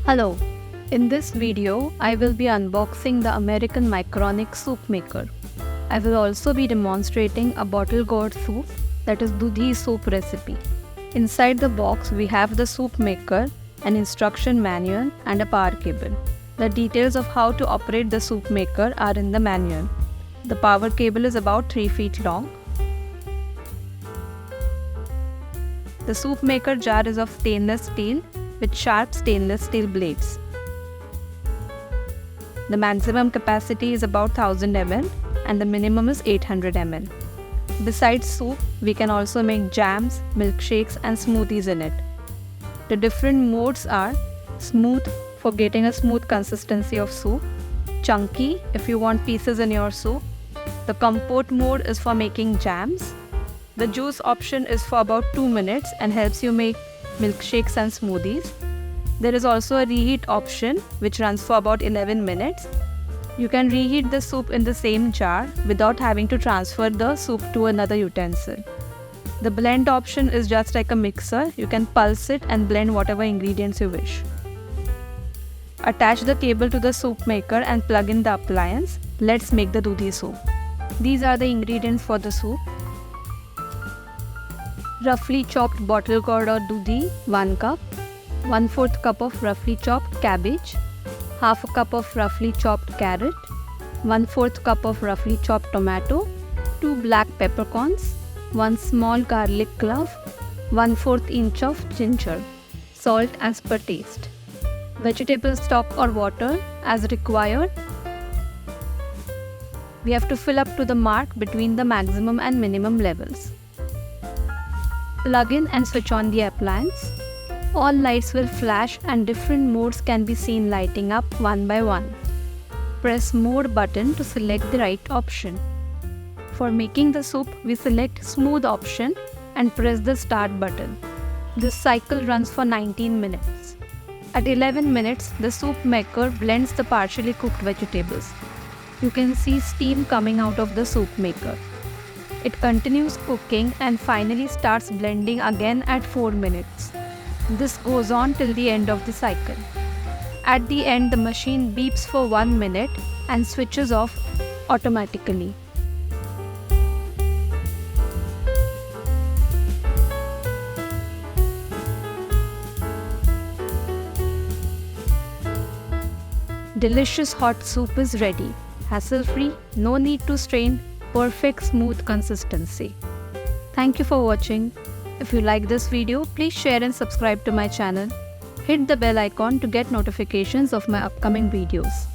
Hello, in this video I will be unboxing the American Micronic soup maker. I will also be demonstrating a bottle gourd soup, that is Doodhi soup recipe. Inside the box we have the soup maker, an instruction manual and a power cable. The details of how to operate the soup maker are in the manual. The power cable is about 3 feet long. The soup maker jar is of stainless steel with sharp stainless steel blades. The maximum capacity is about 1000 ml and the minimum is 800 ml. Besides soup, we can also make jams, milkshakes and smoothies in it. The different modes are smooth for getting a smooth consistency of soup, chunky if you want pieces in your soup. The compote mode is for making jams. The juice option is for about 2 minutes and helps you make milkshakes and smoothies. There is also a reheat option which runs for about 11 minutes. You can reheat the soup in the same jar without having to transfer the soup to another utensil. The blend option is just like a mixer. You can pulse it and blend whatever ingredients you wish. Attach the cable to the soup maker and plug in the appliance. Let's make the Doodhi soup. These are the ingredients for the soup. Roughly chopped bottle gourd or Doodhi, 1 cup. 1/4 cup of roughly chopped cabbage. Half a cup of roughly chopped carrot. 1/4 cup of roughly chopped tomato. 2 black peppercorns. 1 small garlic clove. 1/4 inch of ginger. Salt as per taste. Vegetable stock or water as required. We have to fill up to the mark between the maximum and minimum levels. Plug in and switch on the appliance. All lights will flash and different modes can be seen lighting up one by one. Press Mode button to select the right option. For making the soup, we select Smooth option and press the Start button. This cycle runs for 19 minutes. At 11 minutes, the soup maker blends the partially cooked vegetables. You can see steam coming out of the soup maker. It continues cooking and finally starts blending again at 4 minutes. This goes on till the end of the cycle. At the end, the machine beeps for 1 minute and switches off automatically. Delicious hot soup is ready. Hassle-free, no need to strain, perfect smooth consistency. Thank you for watching. If you like this video, please share and subscribe to my channel. Hit the bell icon to get notifications of my upcoming videos.